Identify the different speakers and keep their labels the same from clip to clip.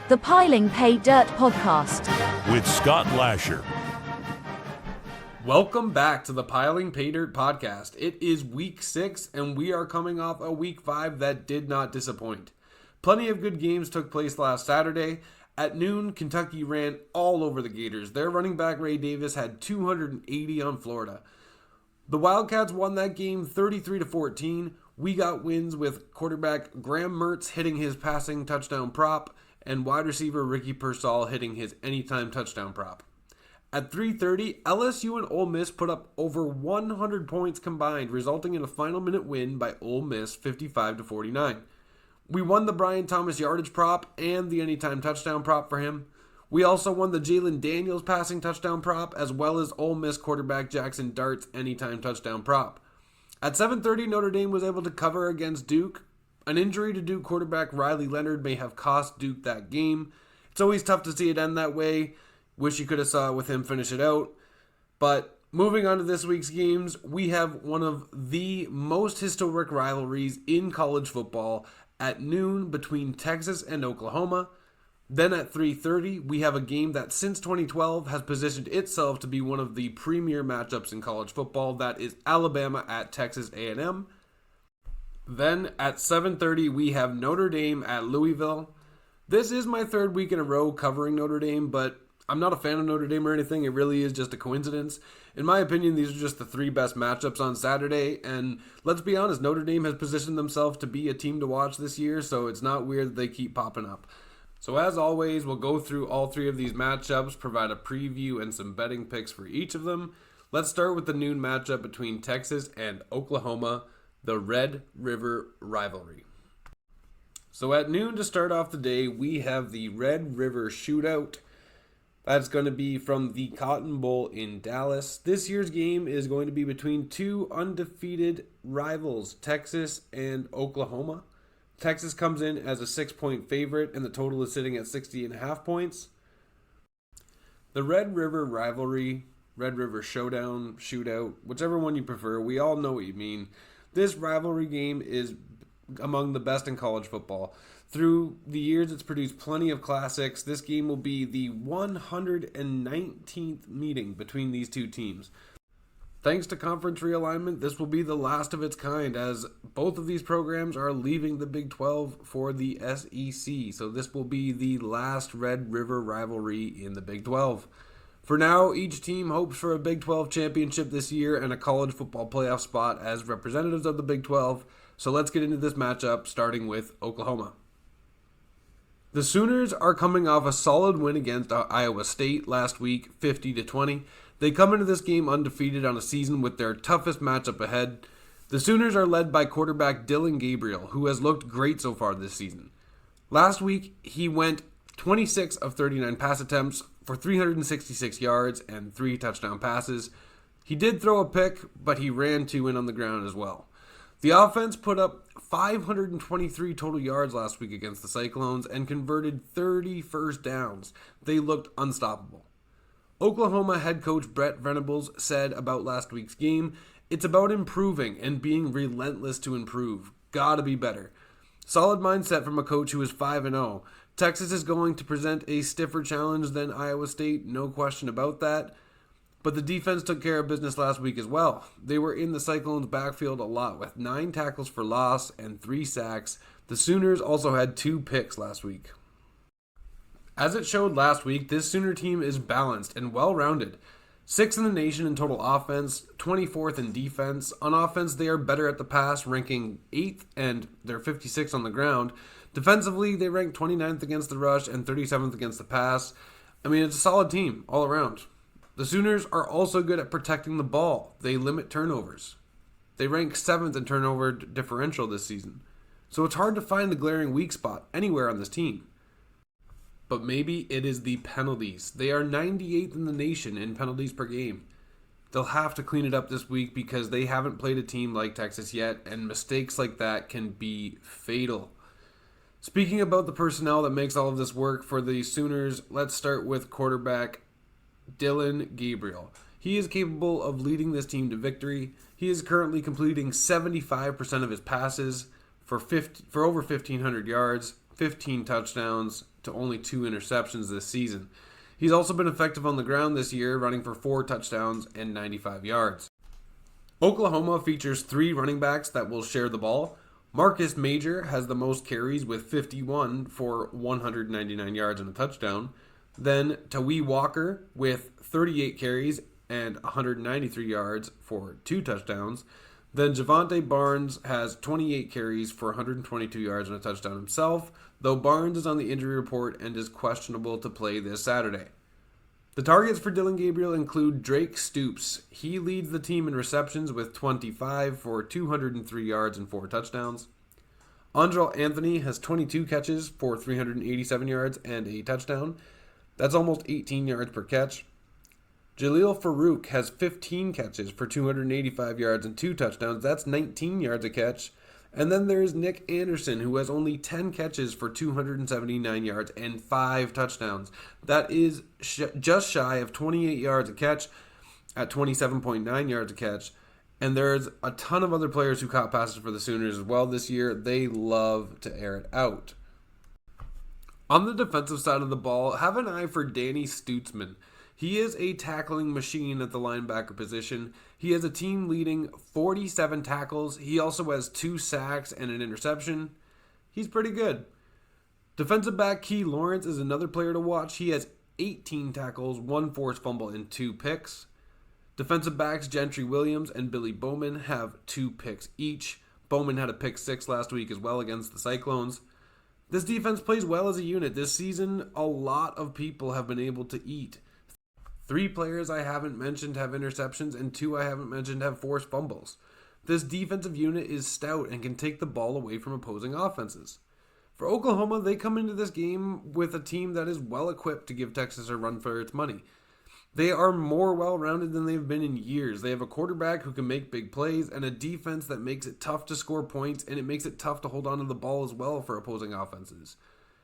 Speaker 1: The Piling Paydirt podcast
Speaker 2: with Scott Lasher.
Speaker 3: Welcome back to the Piling Paydirt podcast. It is week 6 and we are coming off a week 5 that did not disappoint. Plenty of good games took place last Saturday. At noon, Kentucky ran all over the Gators. Their running back Ray Davis had 280 on Florida. The Wildcats won that game 33-14. We got wins with quarterback Graham Mertz hitting his passing touchdown prop and wide receiver Ricky Pearsall hitting his anytime touchdown prop. At 3:30, LSU and Ole Miss put up over 100 points combined, resulting in a final minute win by Ole Miss 55-49. We won the Brian Thomas yardage prop and the anytime touchdown prop for him. We also won the Jalen Daniels passing touchdown prop as well as Ole Miss quarterback Jackson Dart's anytime touchdown prop. At 7:30, Notre Dame was able to cover against Duke. An injury to Duke quarterback Riley Leonard may have cost Duke that game. It's always tough to see it end that way. Wish you could have saw it with him finish it out. But moving on to this week's games, we have one of the most historic rivalries in college football at noon between Texas and Oklahoma. Then at 3:30, we have a game that since 2012 has positioned itself to be one of the premier matchups in college football. That is Alabama at Texas A&M. Then at 7:30, we have Notre Dame at Louisville. This is my third week in a row covering Notre Dame, but I'm not a fan of Notre Dame or anything. It really is just a coincidence. In my opinion, these are just the three best matchups on Saturday. And let's be honest, Notre Dame has positioned themselves to be a team to watch this year, so it's not weird that they keep popping up. So as always, we'll go through all three of these matchups, provide a preview and some betting picks for each of them. Let's start with the noon matchup between Texas and Oklahoma, the Red River rivalry. So at noon to start off the day, we have the Red River Shootout. That's going to be from the Cotton Bowl in Dallas. This year's game is going to be between two undefeated rivals, Texas and Oklahoma. Texas comes in as a 6-point favorite, and the total is sitting at 60.5 points. The Red River rivalry, Red River Showdown, Shootout, whichever one you prefer, we all know what you mean. This rivalry game is among the best in college football. Through the years, it's produced plenty of classics. This game will be the 119th meeting between these two teams. Thanks to conference realignment, this will be the last of its kind as both of these programs are leaving the Big 12 for the SEC. So this will be the last Red River rivalry in the Big 12. For now, each team hopes for a Big 12 championship this year and a college football playoff spot as representatives of the Big 12. So let's get into this matchup, starting with Oklahoma. The Sooners are coming off a solid win against Iowa State last week, 50-20. They come into this game undefeated on a season with their toughest matchup ahead. The Sooners are led by quarterback Dillon Gabriel, who has looked great so far this season. Last week, he went 26 of 39 pass attempts for 366 yards and 3 touchdown passes. He did throw a pick, but he ran 2 in on the ground as well. The offense put up 523 total yards last week against the Cyclones and converted 30 first downs. They looked unstoppable. Oklahoma head coach Brett Venables said about last week's game, "It's about improving and being relentless to improve. Gotta be better." Solid mindset from a coach who is 5-0. Texas is going to present a stiffer challenge than Iowa State, no question about that. But the defense took care of business last week as well. They were in the Cyclones' backfield a lot with 9 tackles for loss and 3 sacks. The Sooners also had 2 picks last week. As it showed last week, this Sooner team is balanced and well-rounded. 6th in the nation in total offense, 24th in defense. On offense, they are better at the pass, ranking 8th, and they're 56th on the ground. Defensively, they rank 29th against the rush and 37th against the pass. I mean, it's a solid team all around. The Sooners are also good at protecting the ball. They limit turnovers. They rank 7th in turnover differential this season. So it's hard to find the glaring weak spot anywhere on this team. But maybe it is the penalties. They are 98th in the nation in penalties per game. They'll have to clean it up this week because they haven't played a team like Texas yet, and mistakes like that can be fatal. Speaking about the personnel that makes all of this work for the Sooners, let's start with quarterback Dillon Gabriel. He is capable of leading this team to victory. He is currently completing 75% of his passes for over 1,500 yards, 15 touchdowns to only 2 interceptions this season. He's also been effective on the ground this year, running for 4 touchdowns and 95 yards. Oklahoma features 3 running backs that will share the ball. Marcus Major has the most carries with 51 for 199 yards and a touchdown. Then Tawee Walker with 38 carries and 193 yards for 2 touchdowns. Then Javonte Barnes has 28 carries for 122 yards and a touchdown himself, though Barnes is on the injury report and is questionable to play this Saturday. The targets for Dylan Gabriel include Drake Stoops. He leads the team in receptions with 25 for 203 yards and 4 touchdowns. Andrel Anthony has 22 catches for 387 yards and a touchdown. That's almost 18 yards per catch. Jaleel Farouk has 15 catches for 285 yards and 2 touchdowns. That's 19 yards a catch. And then there's Nick Anderson, who has only 10 catches for 279 yards and 5 touchdowns. That is just shy of 28 yards a catch at 27.9 yards a catch. And there's a ton of other players who caught passes for the Sooners as well this year. They love to air it out. On the defensive side of the ball, have an eye for Danny Stutzman. He is a tackling machine at the linebacker position. He has a team-leading 47 tackles. He also has 2 sacks and an interception. He's pretty good. Defensive back Key Lawrence is another player to watch. He has 18 tackles, 1 forced fumble, and 2 picks. Defensive backs Gentry Williams and Billy Bowman have 2 picks each. Bowman had a pick 6 last week as well against the Cyclones. This defense plays well as a unit. This season, a lot of people have been able to eat. 3 players I haven't mentioned have interceptions, and 2 I haven't mentioned have forced fumbles. This defensive unit is stout and can take the ball away from opposing offenses. For Oklahoma, they come into this game with a team that is well equipped to give Texas a run for its money. They are more well-rounded than they've been in years. They have a quarterback who can make big plays and a defense that makes it tough to score points, and it makes it tough to hold on to the ball as well for opposing offenses.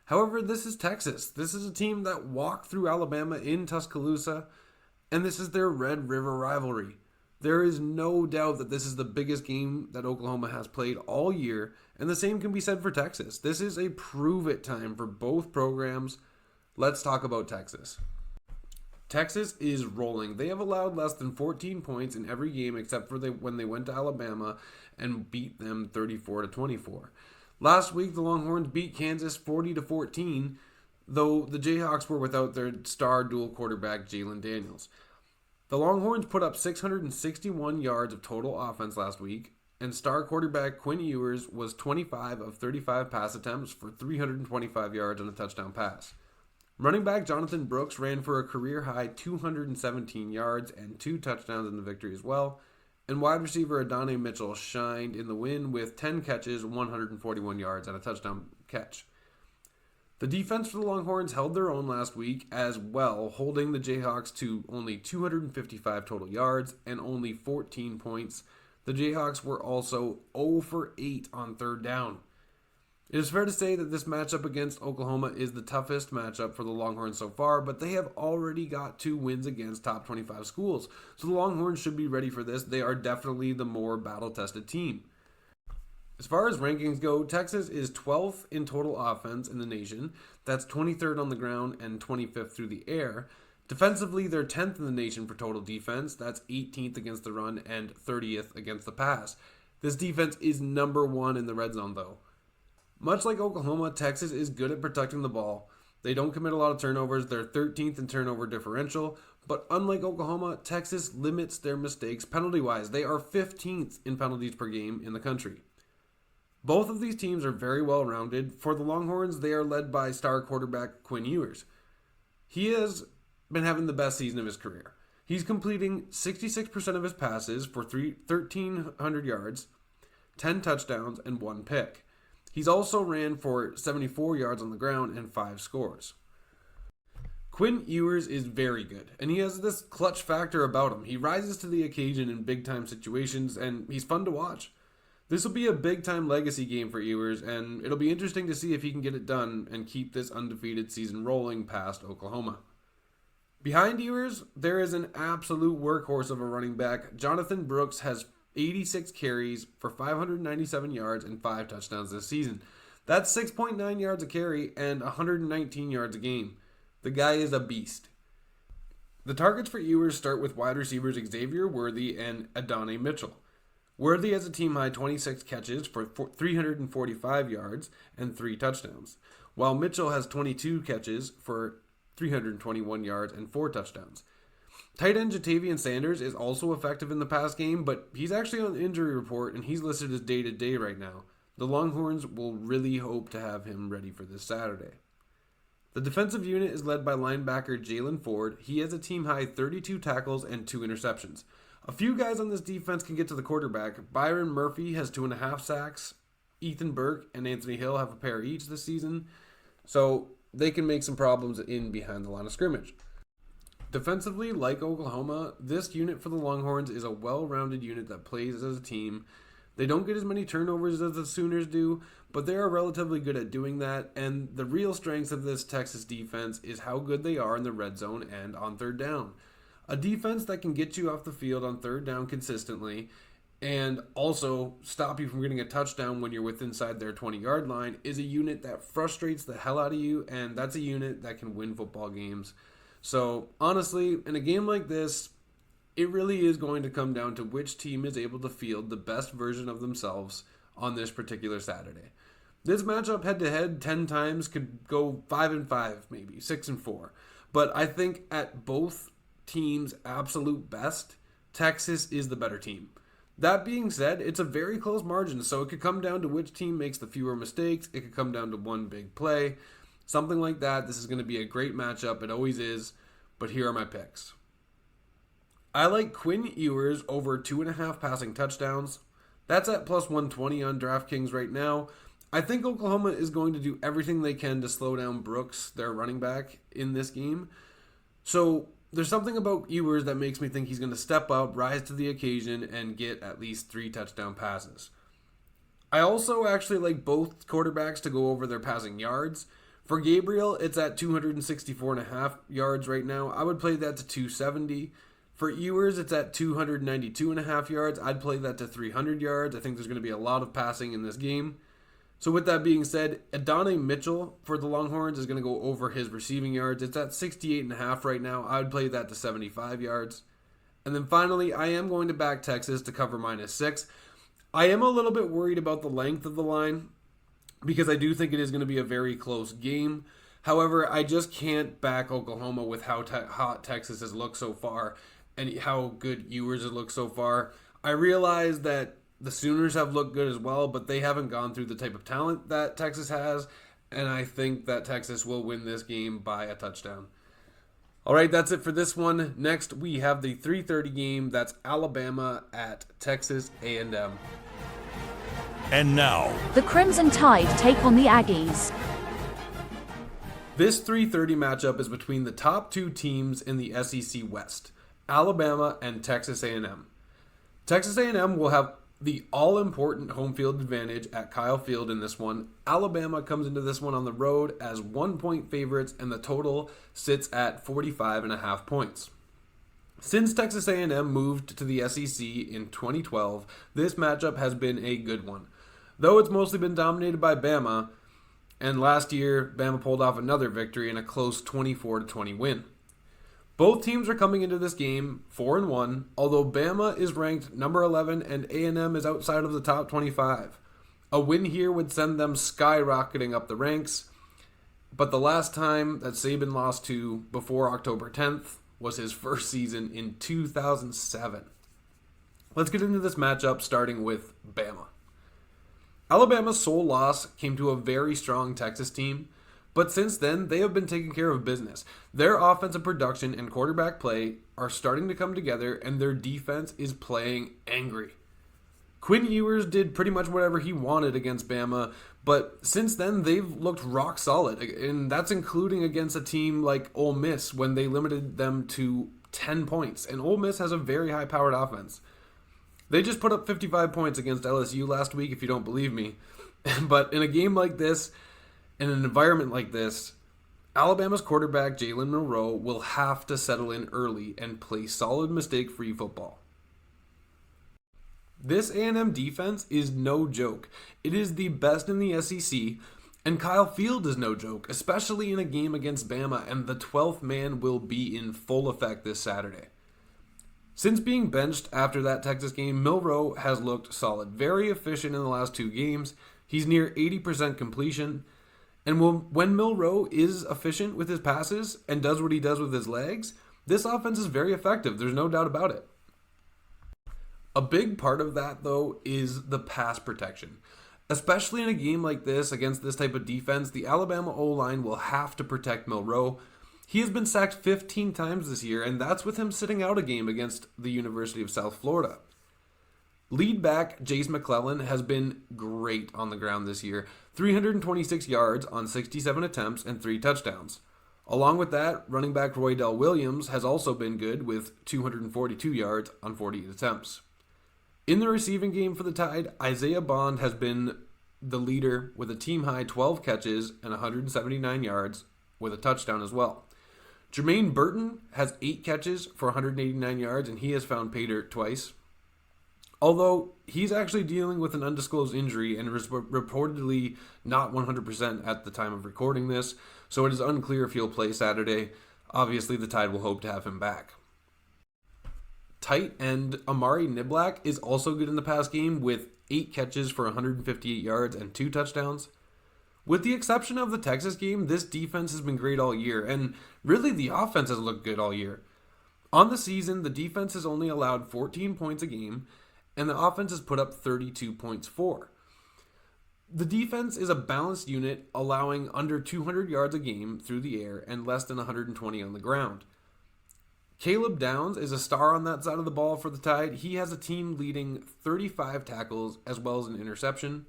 Speaker 3: However, this is Texas. This is a team that walked through Alabama in Tuscaloosa, and this is their Red River rivalry. There is no doubt that this is the biggest game that Oklahoma has played all year, and the same can be said for Texas. This is a prove-it time for both programs. Let's talk about Texas. Texas is rolling. They have allowed less than 14 points in every game except for when they went to Alabama and beat them 34-24. Last week, the Longhorns beat Kansas 40-14, though the Jayhawks were without their star dual quarterback, Jalen Daniels. The Longhorns put up 661 yards of total offense last week, and star quarterback Quinn Ewers was 25 of 35 pass attempts for 325 yards and a touchdown pass. Running back Jonathan Brooks ran for a career-high 217 yards and 2 touchdowns in the victory as well. And wide receiver Adonai Mitchell shined in the win with 10 catches, 141 yards, and a touchdown catch. The defense for the Longhorns held their own last week as well, holding the Jayhawks to only 255 total yards and only 14 points. The Jayhawks were also 0 for 8 on third down. It is fair to say that this matchup against Oklahoma is the toughest matchup for the Longhorns so far, but they have already got 2 wins against top 25 schools, so the Longhorns should be ready for this. They are definitely the more battle-tested team. As far as rankings go, Texas is 12th in total offense in the nation. That's 23rd on the ground and 25th through the air. Defensively, they're 10th in the nation for total defense. That's 18th against the run and 30th against the pass. This defense is number 1 in the red zone, though. Much like Oklahoma, Texas is good at protecting the ball. They don't commit a lot of turnovers. They're 13th in turnover differential. But unlike Oklahoma, Texas limits their mistakes penalty-wise. They are 15th in penalties per game in the country. Both of these teams are very well-rounded. For the Longhorns, they are led by star quarterback Quinn Ewers. He has been having the best season of his career. He's completing 66% of his passes for 1,300 yards, 10 touchdowns, and 1 pick. He's also ran for 74 yards on the ground and 5 scores. Quinn Ewers is very good, and he has this clutch factor about him. He rises to the occasion in big-time situations, and he's fun to watch. This will be a big-time legacy game for Ewers, and it'll be interesting to see if he can get it done and keep this undefeated season rolling past Oklahoma. Behind Ewers, there is an absolute workhorse of a running back. Jonathan Brooks has 86 carries for 597 yards and 5 touchdowns this season. That's 6.9 yards a carry and 119 yards a game. The guy is a beast. The targets for Ewers start with wide receivers Xavier Worthy and Adonai Mitchell. Worthy has a team-high 26 catches for 345 yards and 3 touchdowns, while Mitchell has 22 catches for 321 yards and 4 touchdowns. Tight end Jatavian Sanders is also effective in the pass game, but he's actually on the injury report and he's listed as day-to-day right now. The Longhorns will really hope to have him ready for this Saturday. The defensive unit is led by linebacker Jalen Ford. He has a team-high 32 tackles and 2 interceptions. A few guys on this defense can get to the quarterback. Byron Murphy has 2.5 sacks. Ethan Burke and Anthony Hill have a pair each this season. So they can make some problems in behind the line of scrimmage. Defensively, like Oklahoma, this unit for the Longhorns is a well-rounded unit that plays as a team. They don't get as many turnovers as the Sooners do, but they are relatively good at doing that. And the real strengths of this Texas defense is how good they are in the red zone and on third down. A defense that can get you off the field on third down consistently and also stop you from getting a touchdown when you're within inside their 20-yard line is a unit that frustrates the hell out of you, and that's a unit that can win football games. So, honestly, in a game like this, it really is going to come down to which team is able to field the best version of themselves on this particular Saturday. This matchup head-to-head 10 times could go 5-5, maybe 6-4. But I think at both teams' absolute best, Texas is the better team. That being said, it's a very close margin, so it could come down to which team makes the fewer mistakes. It could come down to one big play, something like that. This is going to be a great matchup. It always is, but here are my picks. I like Quinn Ewers over 2.5 passing touchdowns. That's at plus 120 on DraftKings right now. I think Oklahoma is going to do everything they can to slow down Brooks, their running back, in this game. So there's something about Ewers that makes me think he's going to step up, rise to the occasion, and get at least 3 touchdown passes. I also actually like both quarterbacks to go over their passing yards. For Gabriel, it's at 264.5 yards right now. I would play that to 270. For Ewers, it's at 292.5 yards. I'd play that to 300 yards. I think there's going to be a lot of passing in this game. So with that being said, Adonai Mitchell for the Longhorns is going to go over his receiving yards. It's at 68.5 right now. I would play that to 75 yards. And then finally, I am going to back Texas to cover -6. I am a little bit worried about the length of the line because I do think it is going to be a very close game. However, I just can't back Oklahoma with how hot Texas has looked so far and how good Ewers has looked so far. I realize that the Sooners have looked good as well, but they haven't gone through the type of talent that Texas has, and I think that Texas will win this game by a touchdown. All right, that's it for this one. Next, we have the 3:30 game. That's Alabama at Texas A&M.
Speaker 2: And now,
Speaker 1: The Crimson Tide take on the Aggies.
Speaker 3: This 3:30 matchup is between the top 2 teams in the SEC West, Alabama and Texas A&M. Texas A&M will have the all-important home field advantage at Kyle Field in this one. Alabama comes into this one on the road as 1-point favorites, and the total sits at 45.5 points. Since Texas A&M moved to the SEC in 2012, this matchup has been a good one. Though it's mostly been dominated by Bama, and last year, Bama pulled off another victory in a close 24-20 win. Both teams are coming into this game 4-1, although Bama is ranked number 11 and A&M is outside of the top 25. A win here would send them skyrocketing up the ranks, but the last time that Saban lost to before October 10th was his first season in 2007. Let's get into this matchup starting with Bama. Alabama's sole loss came to a very strong Texas team, but since then, they have been taking care of business. Their offensive production and quarterback play are starting to come together, and their defense is playing angry. Quinn Ewers did pretty much whatever he wanted against Bama, but since then, they've looked rock solid, and that's including against a team like Ole Miss when they limited them to 10 points, and Ole Miss has a very high-powered offense. They just put up 55 points against LSU last week, if you don't believe me. But in a game like this, in an environment like this, Alabama's quarterback Jalen Milroe will have to settle in early and play solid mistake-free football. This A&M defense is no joke. It is the best in the SEC, and Kyle Field is no joke, especially in a game against Bama, and the 12th man will be in full effect this Saturday. Since being benched after that Texas game, Milroe has looked solid, very efficient in the last 2 games. He's near 80% completion, and when Milroe is efficient with his passes and does what he does with his legs, this offense is very effective. There's no doubt about it. A big part of that, though, is the pass protection. Especially in a game like this, against this type of defense, the Alabama O-line will have to protect Milroe. He has been sacked 15 times this year, and that's with him sitting out a game against the University of South Florida. Lead back Jace McClellan has been great on the ground this year. 326 yards on 67 attempts and 3 touchdowns. Along with that, running back Roydell Williams has also been good with 242 yards on 48 attempts. In the receiving game for the Tide, Isaiah Bond has been the leader with a team-high 12 catches and 179 yards with a touchdown as well. Jermaine Burton has 8 catches for 189 yards, and he has found Paydirt twice. Although he's actually dealing with an undisclosed injury and is reportedly not 100% at the time of recording this, so it is unclear if he'll play Saturday. Obviously, the Tide will hope to have him back. Tight end Amari Niblack is also good in the pass game with 8 catches for 158 yards and 2 touchdowns. With the exception of the Texas game, this defense has been great all year, and really the offense has looked good all year. On the season, the defense has only allowed 14 points a game, and the offense has put up 32 points for. The defense is a balanced unit, allowing under 200 yards a game through the air and less than 120 on the ground. Caleb Downs is a star on that side of the ball for the Tide. He has a team-leading 35 tackles as well as an interception.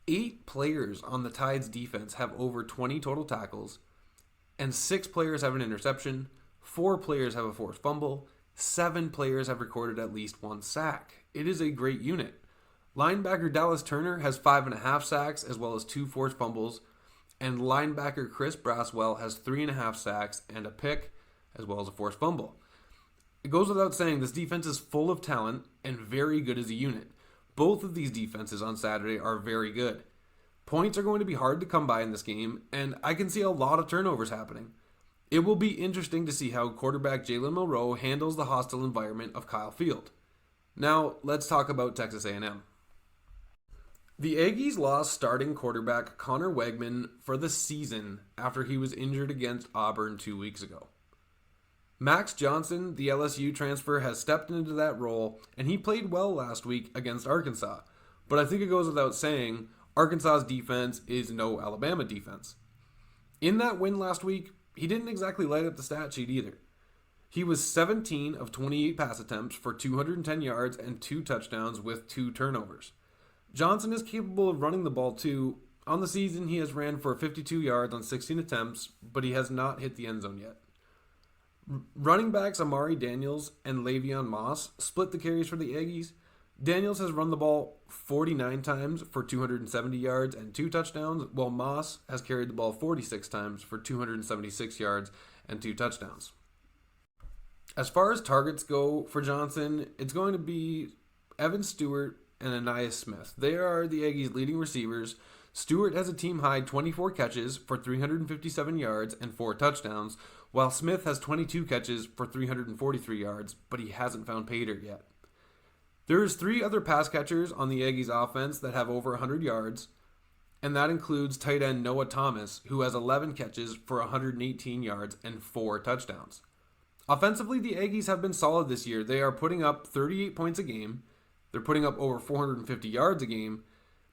Speaker 3: 8 players on the Tide's defense have over 20 total tackles, and 6 players have an interception, 4 players have a forced fumble, 7 players have recorded at least 1 sack. It is a great unit. Linebacker Dallas Turner has 5.5 sacks as well as 2 forced fumbles, and linebacker Chris Braswell has 3.5 sacks and a pick as well as a forced fumble. It goes without saying this defense is full of talent and very good as a unit. Both of these defenses on Saturday are very good. Points are going to be hard to come by in this game, and I can see a lot of turnovers happening. It will be interesting to see how quarterback Jalen Milroe handles the hostile environment of Kyle Field. Now, let's talk about Texas A&M. The Aggies lost starting quarterback Connor Wegman for the season after he was injured against Auburn 2 weeks ago. Max Johnson, the LSU transfer, has stepped into that role, and he played well last week against Arkansas. But I think it goes without saying, Arkansas's defense is no Alabama defense. In that win last week, he didn't exactly light up the stat sheet either. He was 17 of 28 pass attempts for 210 yards and 2 touchdowns with 2 turnovers. Johnson is capable of running the ball too. On the season, he has ran for 52 yards on 16 attempts, but he has not hit the end zone yet. Running backs Amari Daniels and Le'Veon Moss split the carries for the Aggies. Daniels has run the ball 49 times for 270 yards and 2 touchdowns, while Moss has carried the ball 46 times for 276 yards and 2 touchdowns. As far as targets go for Johnson, it's going to be Evan Stewart and Anais Smith. They are the Aggies' leading receivers. Stewart has a team-high 24 catches for 357 yards and 4 touchdowns, while Smith has 22 catches for 343 yards, but he hasn't found Paydirt yet. There's 3 other pass catchers on the Aggies offense that have over 100 yards, and that includes tight end Noah Thomas, who has 11 catches for 118 yards and 4 touchdowns. Offensively, the Aggies have been solid this year. They are putting up 38 points a game. They're putting up over 450 yards a game,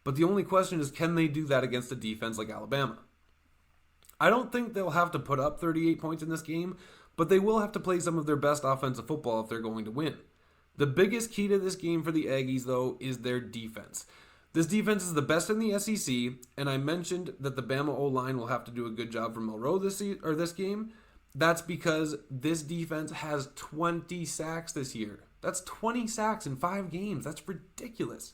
Speaker 3: but the only question is, can they do that against a defense like Alabama? I don't think they'll have to put up 38 points in this game, but they will have to play some of their best offensive football if they're going to win. The biggest key to this game for the Aggies, though, is their defense. This defense is the best in the SEC, and I mentioned that the Bama O-line will have to do a good job for Milroe this game. That's because this defense has 20 sacks this year. That's 20 sacks in 5 games. That's ridiculous.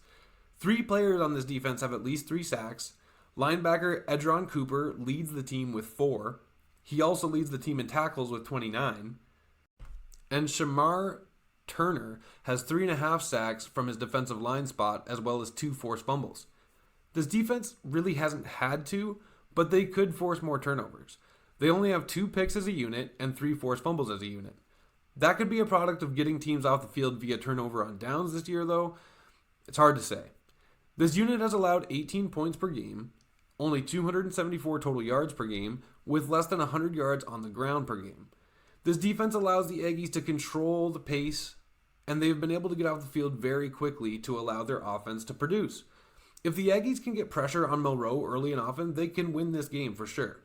Speaker 3: 3 players on this defense have at least 3 sacks. Linebacker Edron Cooper leads the team with 4. He also leads the team in tackles with 29. And Shamar Turner has 3.5 sacks from his defensive line spot, as well as 2 forced fumbles. This defense really hasn't had to, but they could force more turnovers. They only have 2 picks as a unit and 3 forced fumbles as a unit. That could be a product of getting teams off the field via turnover on downs this year, though. It's hard to say. This unit has allowed 18 points per game, only 274 total yards per game, with less than 100 yards on the ground per game. This defense allows the Aggies to control the pace, and they've been able to get off the field very quickly to allow their offense to produce. If the Aggies can get pressure on Monroe early and often, they can win this game for sure.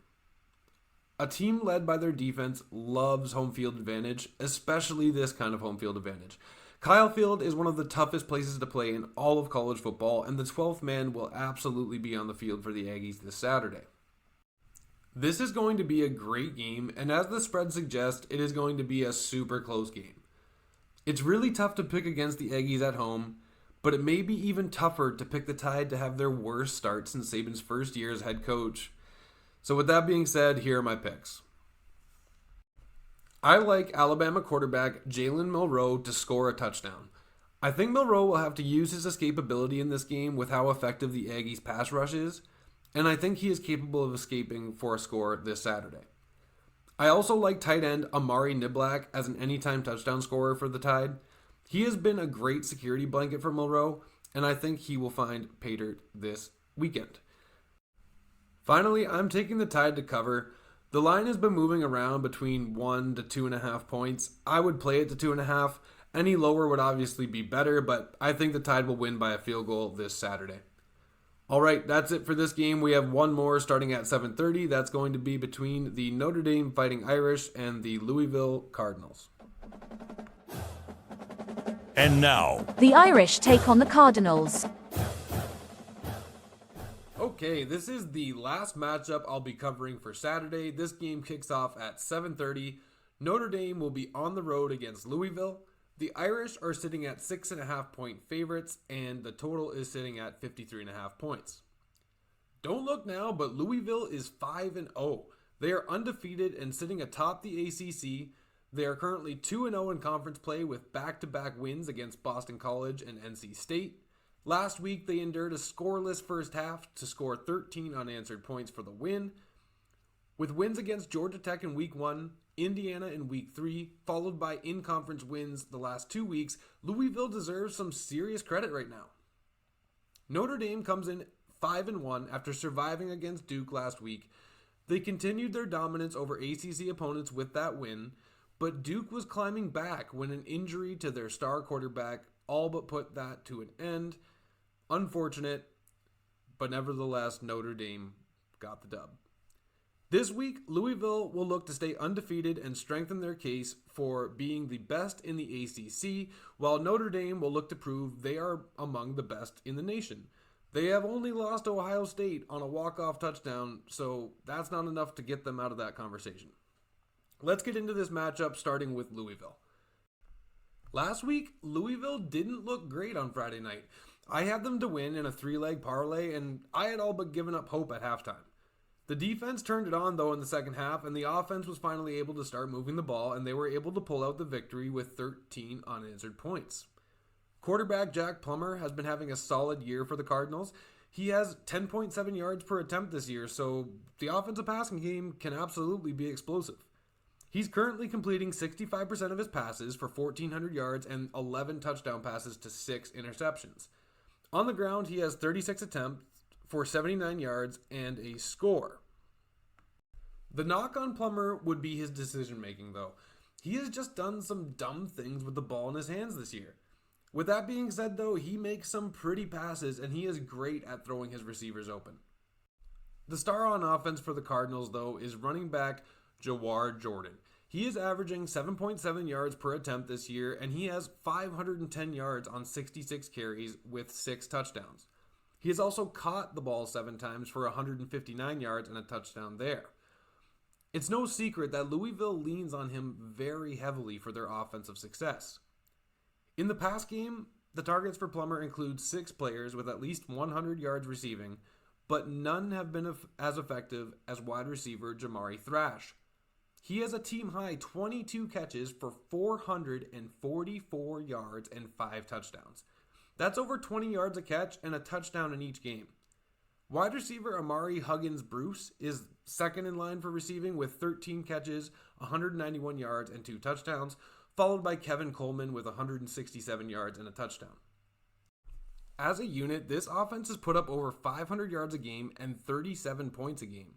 Speaker 3: A team led by their defense loves home field advantage, especially this kind of home field advantage. Kyle Field is one of the toughest places to play in all of college football, and the 12th man will absolutely be on the field for the Aggies this Saturday. This is going to be a great game, and as the spread suggests, it is going to be a super close game. It's really tough to pick against the Aggies at home, but it may be even tougher to pick the Tide to have their worst start since Saban's first year as head coach. So with that being said, here are my picks. I like Alabama quarterback Jalen Milroe to score a touchdown. I think Milroe will have to use his escapability in this game with how effective the Aggies' pass rush is, and I think he is capable of escaping for a score this Saturday. I also like tight end Amari Niblack as an anytime touchdown scorer for the Tide. He has been a great security blanket for Milroe, and I think he will find Paydirt this weekend. Finally, I'm taking the Tide to cover. The line has been moving around between 1 to 2.5 points. I would play it to 2.5. Any lower would obviously be better, but I think the Tide will win by a field goal this Saturday. All right, that's it for this game. We have one more starting at 7:30. That's going to be between the Notre Dame Fighting Irish and the Louisville Cardinals.
Speaker 2: And now,
Speaker 1: The Irish take on the Cardinals.
Speaker 3: Okay, this is the last matchup I'll be covering for Saturday. This game kicks off at 7:30. Notre Dame will be on the road against Louisville. The Irish are sitting at 6.5 point favorites, and the total is sitting at 53.5 points. Don't look now, but Louisville is 5-0. They are undefeated and sitting atop the ACC. They are currently 2-0 in conference play with back-to-back wins against Boston College and NC State. Last week, they endured a scoreless first half to score 13 unanswered points for the win. With wins against Georgia Tech in Week 1, Indiana in Week 3, followed by in-conference wins the last 2 weeks, Louisville deserves some serious credit right now. Notre Dame comes in 5-1 after surviving against Duke last week. They continued their dominance over ACC opponents with that win, but Duke was climbing back when an injury to their star quarterback all but put that to an end. Unfortunate, but nevertheless, Notre Dame got the dub. This week, Louisville will look to stay undefeated and strengthen their case for being the best in the ACC, while Notre Dame will look to prove they are among the best in the nation. They have only lost to Ohio State on a walk-off touchdown, so that's not enough to get them out of that conversation. Let's get into this matchup, starting with Louisville. Last week, Louisville didn't look great on Friday night. I had them to win in a 3-leg parlay, and I had all but given up hope at halftime. The defense turned it on, though, in the second half, and the offense was finally able to start moving the ball, and they were able to pull out the victory with 13 unanswered points. Quarterback Jack Plummer has been having a solid year for the Cardinals. He has 10.7 yards per attempt this year, so the offensive passing game can absolutely be explosive. He's currently completing 65% of his passes for 1,400 yards and 11 touchdown passes to 6 interceptions. On the ground, he has 36 attempts for 79 yards and a score. The knock on Plummer would be his decision-making, though. He has just done some dumb things with the ball in his hands this year. With that being said, though, he makes some pretty passes, and he is great at throwing his receivers open. The star on offense for the Cardinals, though, is running back Jawar Jordan. He is averaging 7.7 yards per attempt this year, and he has 510 yards on 66 carries with 6 touchdowns. He has also caught the ball 7 times for 159 yards and a touchdown there. It's no secret that Louisville leans on him very heavily for their offensive success. In the pass game, the targets for Plummer include 6 players with at least 100 yards receiving, but none have been as effective as wide receiver Jamari Thrash. He has a team-high 22 catches for 444 yards and 5 touchdowns. That's over 20 yards a catch and a touchdown in each game. Wide receiver Amari Huggins-Bruce is second in line for receiving with 13 catches, 191 yards, and 2 touchdowns, followed by Kevin Coleman with 167 yards and a touchdown. As a unit, this offense has put up over 500 yards a game and 37 points a game,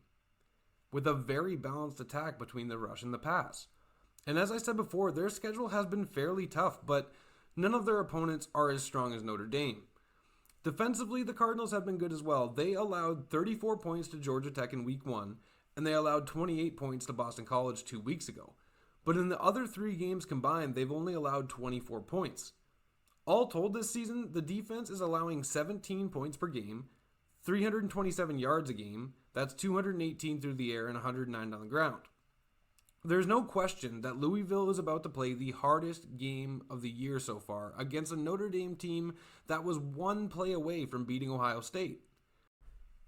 Speaker 3: with a very balanced attack between the rush and the pass. And as I said before, their schedule has been fairly tough, but none of their opponents are as strong as Notre Dame. Defensively, the Cardinals have been good as well. They allowed 34 points to Georgia Tech in Week 1, and they allowed 28 points to Boston College 2 weeks ago. But in the other 3 games combined, they've only allowed 24 points. All told this season, the defense is allowing 17 points per game, 327 yards a game, that's 218 through the air and 109 on the ground. There's no question that Louisville is about to play the hardest game of the year so far against a Notre Dame team that was 1 play away from beating Ohio State.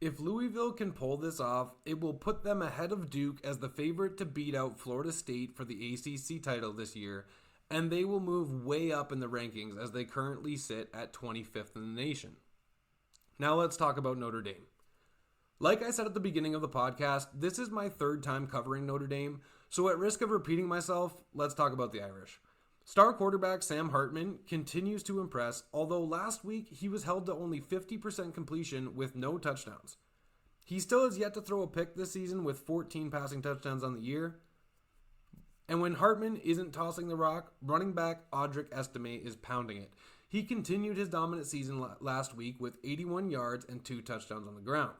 Speaker 3: If Louisville can pull this off, it will put them ahead of Duke as the favorite to beat out Florida State for the ACC title this year, and they will move way up in the rankings as they currently sit at 25th in the nation. Now let's talk about Notre Dame. Like I said at the beginning of the podcast, this is my 3rd time covering Notre Dame, so at risk of repeating myself, let's talk about the Irish. Star quarterback Sam Hartman continues to impress, although last week he was held to only 50% completion with no touchdowns. He still has yet to throw a pick this season with 14 passing touchdowns on the year. And when Hartman isn't tossing the rock, running back Audric Estime is pounding it. He continued his dominant season last week with 81 yards and 2 touchdowns on the ground.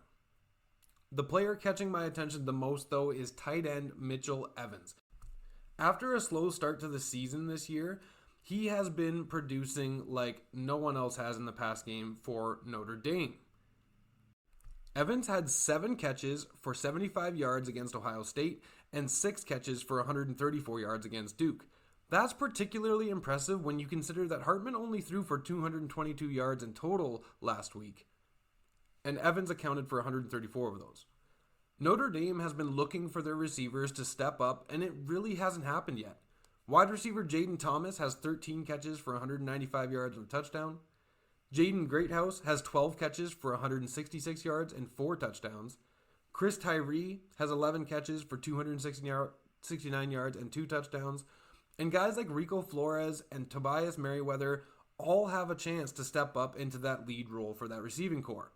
Speaker 3: The player catching my attention the most, though, is tight end Mitchell Evans. After a slow start to the season this year, he has been producing like no one else has in the past game for Notre Dame. Evans had 7 catches for 75 yards against Ohio State and 6 catches for 134 yards against Duke. That's particularly impressive when you consider that Hartman only threw for 222 yards in total last week, and Evans accounted for 134 of those. Notre Dame has been looking for their receivers to step up, and it really hasn't happened yet. Wide receiver Jaden Thomas has 13 catches for 195 yards and a touchdown. Jaden Greathouse has 12 catches for 166 yards and 4 touchdowns. Chris Tyree has 11 catches for 269 yards and 2 touchdowns. And guys like Rico Flores and Tobias Merriweather all have a chance to step up into that lead role for that receiving corps.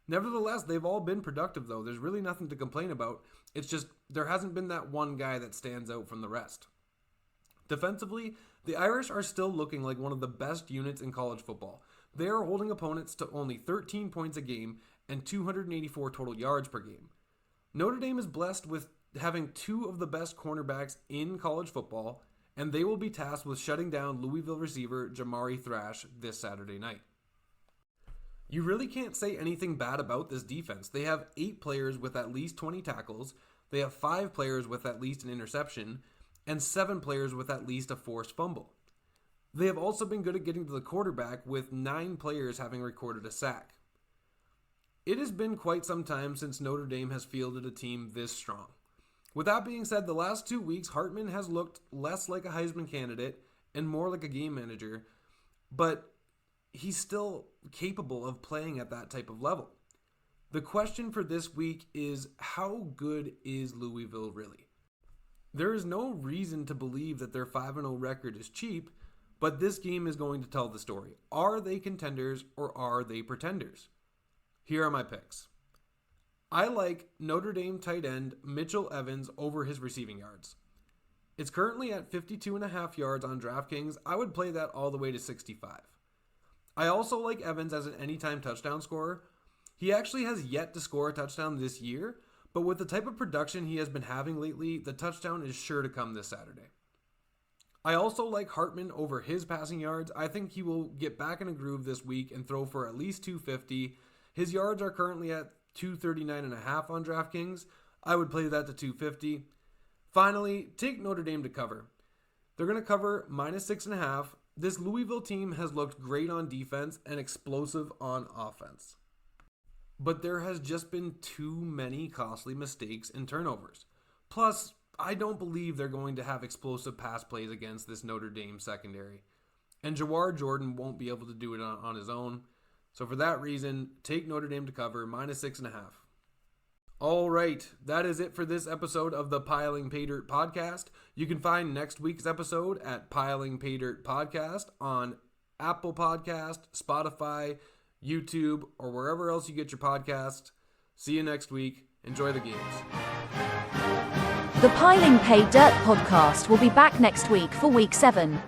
Speaker 3: Nevertheless, they've all been productive, though. There's really nothing to complain about. It's just there hasn't been that one guy that stands out from the rest. Defensively, the Irish are still looking like one of the best units in college football. They are holding opponents to only 13 points a game and 284 total yards per game. Notre Dame is blessed with having 2 of the best cornerbacks in college football, and they will be tasked with shutting down Louisville receiver Jamari Thrash this Saturday night. You really can't say anything bad about this defense. They have 8 players with at least 20 tackles, they have 5 players with at least an interception, and 7 players with at least a forced fumble. They have also been good at getting to the quarterback, with 9 players having recorded a sack. It has been quite some time since Notre Dame has fielded a team this strong. With that being said, the last 2 weeks, Hartman has looked less like a Heisman candidate and more like a game manager, but he's still capable of playing at that type of level. The question for this week is, how good is Louisville really? There is no reason to believe that their 5-0 record is cheap, but this game is going to tell the story. Are they contenders or are they pretenders? Here are my picks. I like Notre Dame tight end Mitchell Evans over his receiving yards. It's currently at 52.5 yards on DraftKings. I would play that all the way to 65. I also like Evans as an anytime touchdown scorer. He actually has yet to score a touchdown this year, but with the type of production he has been having lately, the touchdown is sure to come this Saturday. I also like Hartman over his passing yards. I think he will get back in a groove this week and throw for at least 250. His yards are currently at 239.5 on DraftKings. I would play that to 250. Finally, take Notre Dame to cover. They're going to cover -6.5. This Louisville team has looked great on defense and explosive on offense. But there has just been too many costly mistakes and turnovers. Plus, I don't believe they're going to have explosive pass plays against this Notre Dame secondary. And Jawar Jordan won't be able to do it on his own. So for that reason, take Notre Dame to cover, -6.5. All right, that is it for this episode of the Piling Paydirt podcast. You can find next week's episode at Piling Paydirt Podcast on Apple Podcast, Spotify, YouTube, or wherever else you get your podcast. See you next week. Enjoy the games.
Speaker 1: The Piling Paydirt podcast will be back next week for week 7.